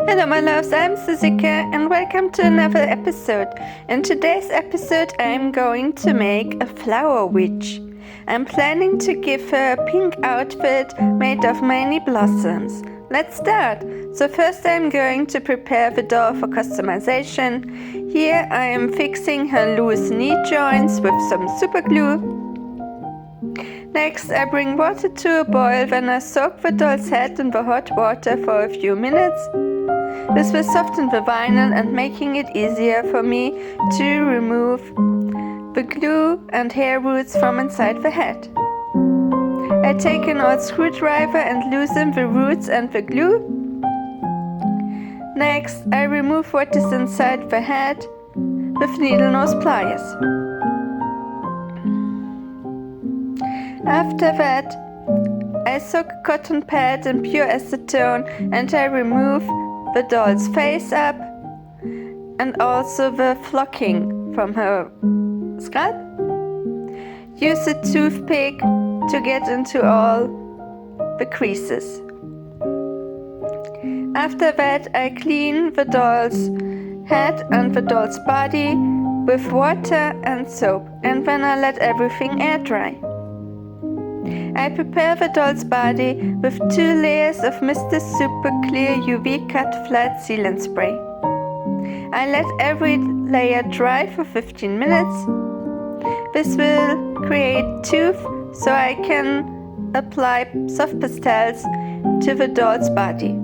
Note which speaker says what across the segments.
Speaker 1: Hello my loves, I'm Susika and welcome to another episode. In today's episode I'm going to make a flower witch. I'm planning to give her a pink outfit made of many blossoms. Let's start! So first I'm going to prepare the doll for customization. Here I am fixing her loose knee joints with some super glue. Next, I bring water to a boil when I soak the doll's head in the hot water for a few minutes. This will soften the vinyl and making it easier for me to remove the glue and hair roots from inside the head. I take an old screwdriver and loosen the roots and the glue. Next, I remove what is inside the head with needle nose pliers. After that, I soak a cotton pad in pure acetone and I remove the doll's face up and also the flocking from her scalp. Use a toothpick to get into all the creases. After that, I clean the doll's head and the doll's body with water and soap, and then I let everything air dry. I prepare the doll's body with 2 layers of Mr. Super Clear UV Cut Flat Sealant Spray. I let every layer dry for 15 minutes. This will create tooth so I can apply soft pastels to the doll's body.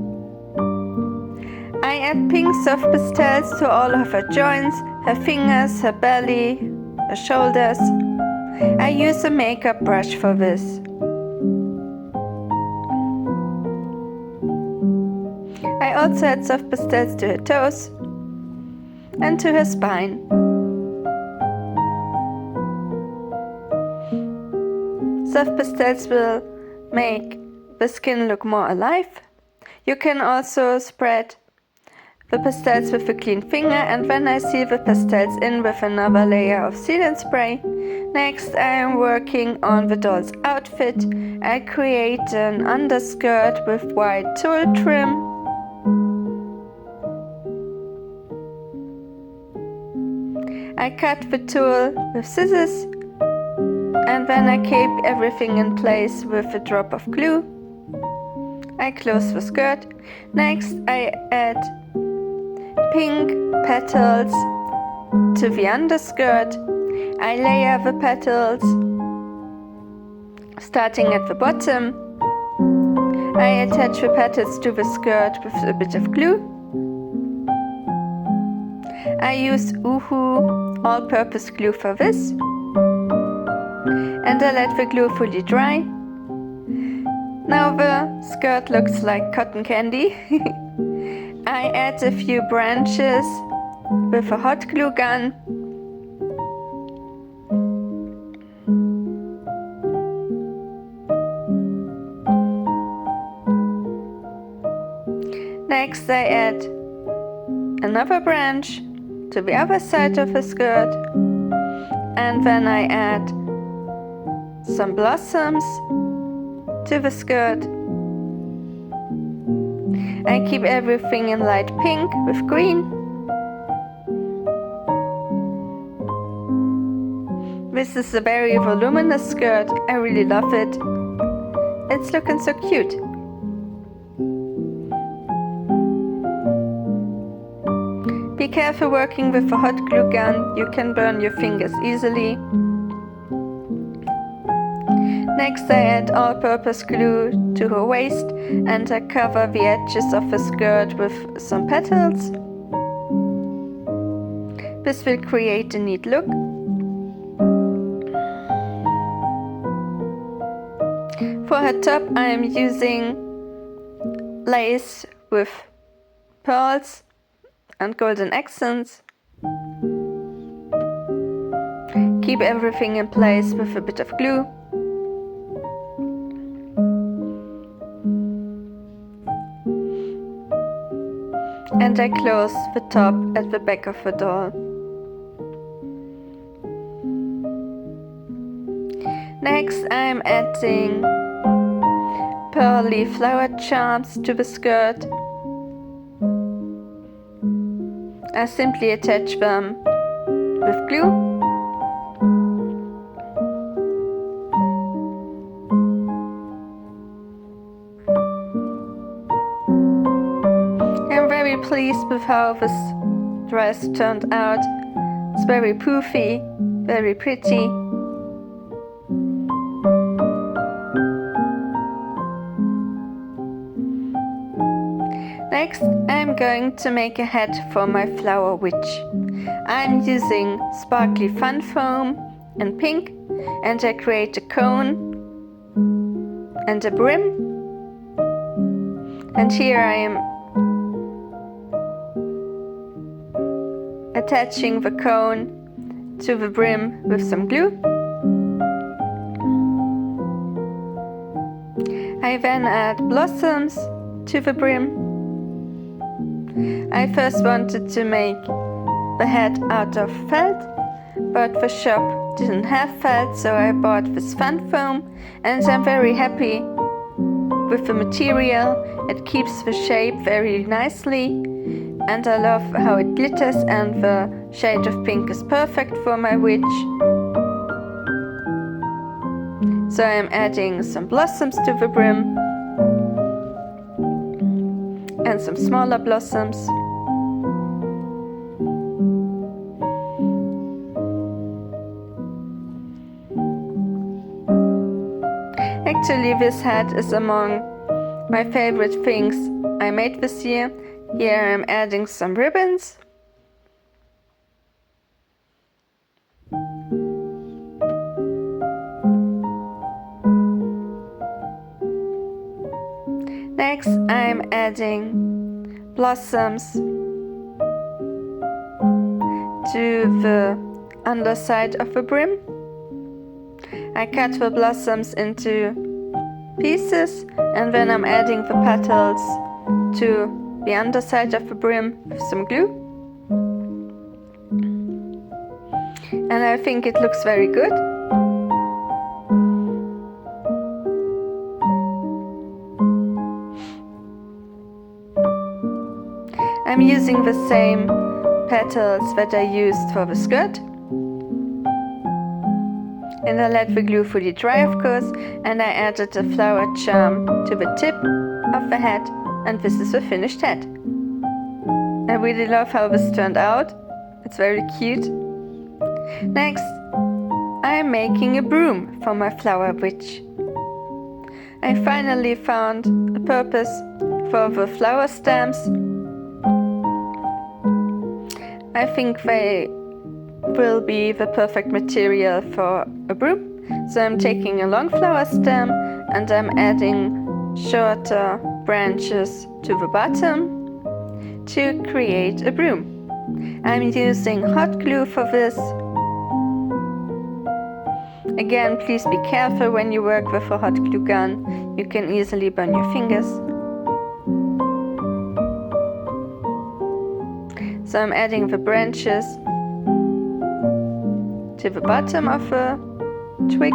Speaker 1: I add pink soft pastels to all of her joints, her fingers, her belly, her shoulders. I use a makeup brush for this. I also add soft pastels to her toes and to her spine. Soft pastels will make the skin look more alive. You can also spread the pastels with a clean finger, and then I seal the pastels in with another layer of sealant spray. Next, I am working on the doll's outfit. I create an underskirt with white tulle trim. I cut the tulle with scissors and then I keep everything in place with a drop of glue. I close the skirt. Next, I add pink petals to the underskirt. I layer the petals starting at the bottom. I attach the petals to the skirt with a bit of glue. I use ooak all-purpose glue for this. And I let the glue fully dry. Now the skirt looks like cotton candy. I add a few branches with a hot glue gun. Next I add another branch to the other side of the skirt, and then I add some blossoms to the skirt. I keep everything in light pink with green. This is a very voluminous skirt. I really love it. It's looking so cute. Be careful working with a hot glue gun. You can burn your fingers easily. Next I add all-purpose glue to her waist and I cover the edges of the skirt with some petals. This will create a neat look. For her top I am using lace with pearls and golden accents. Keep everything in place with a bit of glue. And I close the top at the back of the doll. Next I am adding pearly flower charms to the skirt. I simply attach them with glue. I'm very pleased with how this dress turned out. It's very poofy, very pretty. Next, I'm going to make a hat for my flower witch. I'm using sparkly fun foam in pink, and I create a cone and a brim. And here I am attaching the cone to the brim with some glue. I then add blossoms to the brim. I first wanted to make the hat out of felt, but the shop didn't have felt, so I bought this fun foam, and I'm very happy with the material. It keeps the shape very nicely, and I love how it glitters, and the shade of pink is perfect for my witch. So I'm adding some blossoms to the brim and some smaller blossoms. Actually, this hat is among my favorite things I made this year. Here I'm adding some ribbons. Next, I'm adding blossoms to the underside of the brim. I cut the blossoms into pieces, and then I'm adding the petals to the underside of the brim with some glue. And I think it looks very good. I'm using the same petals that I used for the skirt. And I let the glue fully dry, of course, and I added a flower charm to the tip of the hat, and this is the finished hat. I really love how this turned out. It's very cute. Next, I am making a broom for my flower witch. I finally found a purpose for the flower stems. I think they will be the perfect material for a broom. So I'm taking a long flower stem and I'm adding shorter branches to the bottom to create a broom. I'm using hot glue for this. Again, please be careful when you work with a hot glue gun. You can easily burn your fingers. So I'm adding the branches to the bottom of a twig.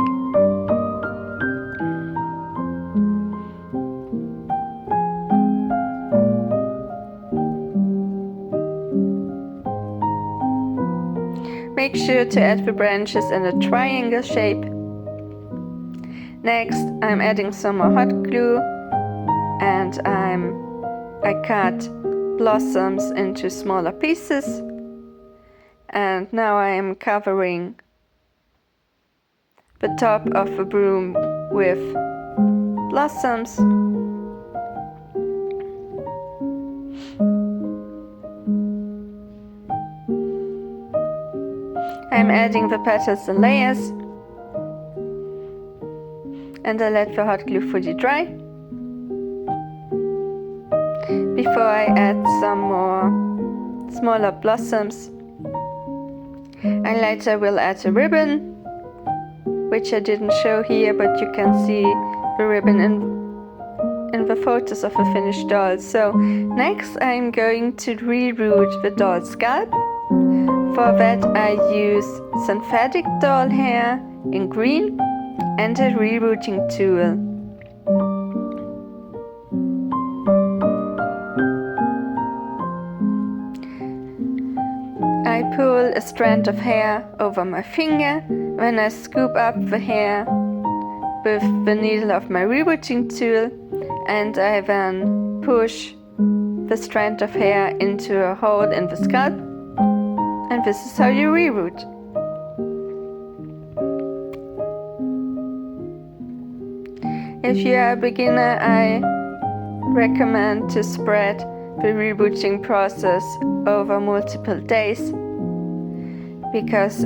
Speaker 1: Make sure to add the branches in a triangle shape. Next, I'm adding some more hot glue, and I cut blossoms into smaller pieces. And now I am covering the top of the broom with blossoms. I'm adding the petals in layers, and I let the hot glue fully dry before I add some more smaller blossoms. And later we'll add a ribbon, which I didn't show here, but you can see the ribbon in the photos of the finished doll. So next I'm going to reroot the doll scalp. For that I use synthetic doll hair in green and a rerooting tool. pull a strand of hair over my finger, then I scoop up the hair with the needle of my rerooting tool, and I then push the strand of hair into a hole in the scalp, and this is how you reroot. If you are a beginner, I recommend to spread the rerooting process over multiple days, because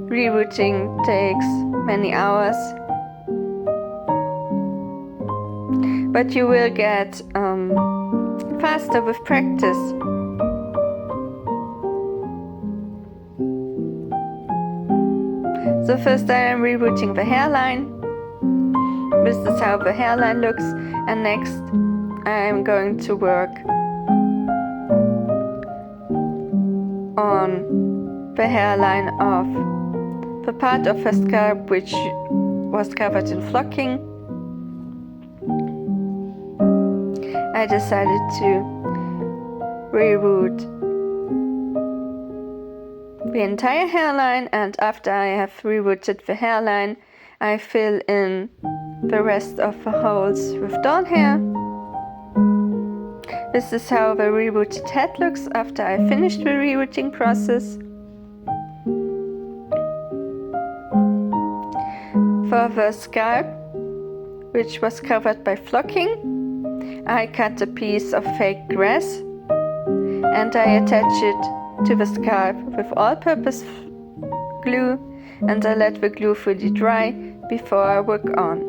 Speaker 1: rerooting takes many hours, but you will get faster with practice. So first I am rerooting the hairline. This is how the hairline looks, and next I am going to work on the hairline of the part of her scalp which was covered in flocking. I decided to reroot the entire hairline, and after I have rerooted the hairline, I fill in the rest of the holes with doll hair. This is how the rerooted head looks after I finished the rerooting process. For the scalp, which was covered by flocking, I cut a piece of fake grass and I attach it to the scalp with all-purpose glue, and I let the glue fully dry before I work on.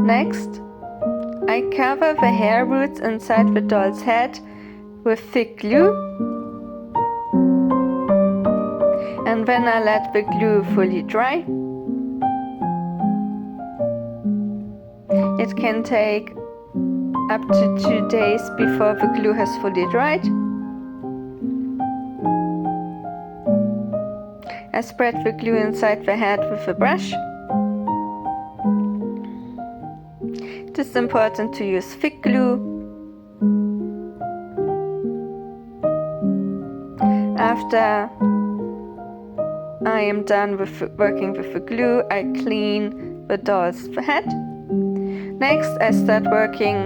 Speaker 1: Next, I cover the hair roots inside the doll's head with thick glue, and then I let the glue fully dry. It can take up to 2 days before the glue has fully dried. I spread the glue inside the head with a brush. It is important to use thick glue. After I am done with working with the glue, I clean the doll's head. Next, I start working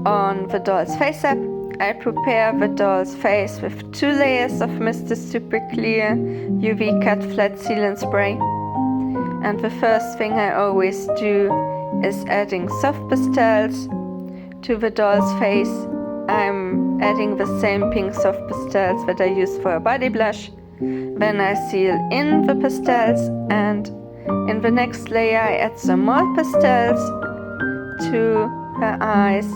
Speaker 1: on the doll's face up. I prepare the doll's face with 2 layers of Mr. Super Clear UV Cut Flat Sealant Spray. And the first thing I always do is adding soft pastels to the doll's face. I'm adding the same pink soft pastels that I use for a body blush. Then I seal in the pastels, and in the next layer I add some more pastels to her eyes,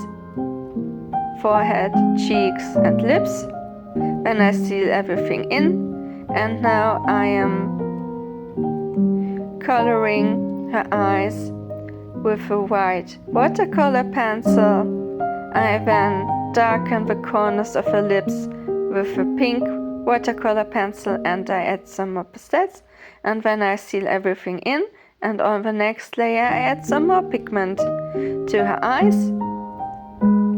Speaker 1: forehead, cheeks and lips. Then I seal everything in, and now I am coloring her eyes with a white watercolor pencil. I then darken the corners of her lips with a pink watercolor pencil, and I add some more pastels, and then I seal everything in, and on the next layer I add some more pigment to her eyes.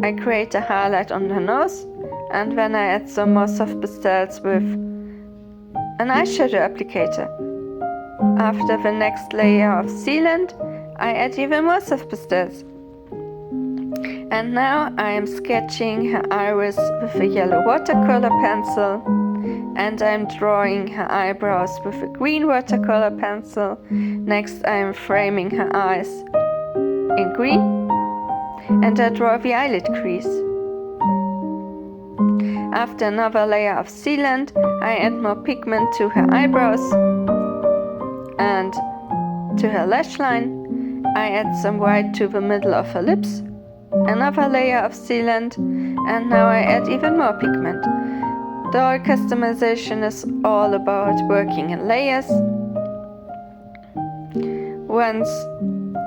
Speaker 1: I create a highlight on her nose, and then I add some more soft pastels with an eyeshadow applicator. After the next layer of sealant, I add even more soft pastels. And now I am sketching her iris with a yellow watercolor pencil, and I'm drawing her eyebrows with a green watercolor pencil. Next I am framing her eyes in green, and I draw the eyelid crease. After another layer of sealant, I add more pigment to her eyebrows and to her lash line. I add some white to the middle of her lips, another layer of sealant, and now I add even more pigment. Doll customization is all about working in layers. Once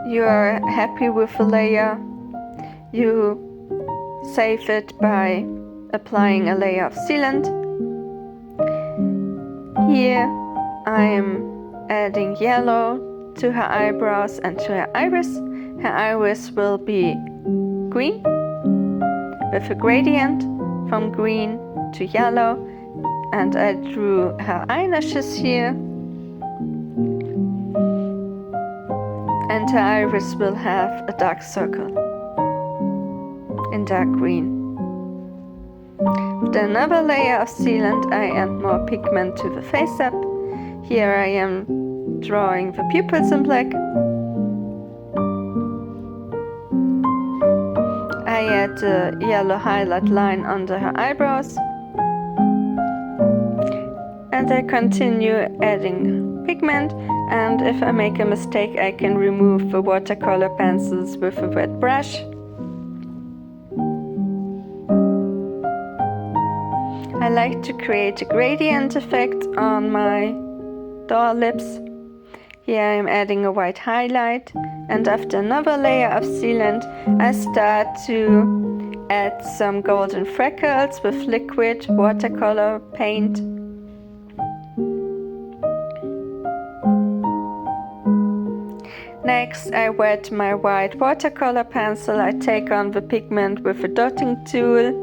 Speaker 1: you are happy with a layer, you save it by applying a layer of sealant. Here I am adding yellow to her eyebrows and to her iris. Her iris will be green with a gradient, from green to yellow, and I drew her eyelashes here, and her iris will have a dark circle in dark green. With another layer of sealant, I add more pigment to the face up. Here I am drawing the pupils in black. I add a yellow highlight line under her eyebrows. And I continue adding pigment, and if I make a mistake I can remove the watercolor pencils with a wet brush. I like to create a gradient effect on my doll lips. Here I am adding a white highlight, and after another layer of sealant I start to add some golden freckles with liquid watercolor paint. Next I wet my white watercolor pencil. I take on the pigment with a dotting tool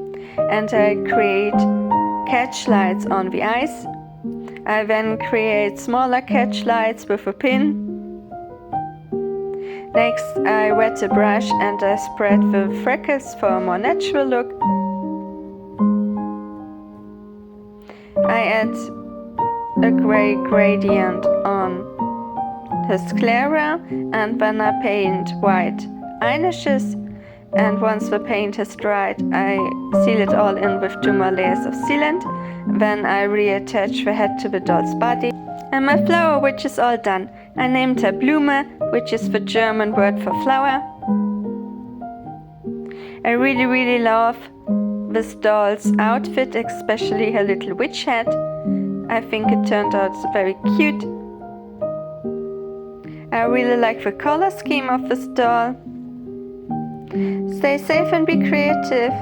Speaker 1: and I create catch lights on the eyes. I then create smaller catch lights with a pin. Next I wet a brush and I spread the freckles for a more natural look. I add a gray gradient on her sclera, and then I paint white eyelashes, and once the paint has dried I seal it all in with 2 more layers of sealant. Then I reattach the head to the doll's body. And my flower witch is all done. I named her Blume, which is the German word for flower. I really love this doll's outfit, especially her little witch hat. I think it turned out very cute. I really like the color scheme of this doll. Stay safe and be creative.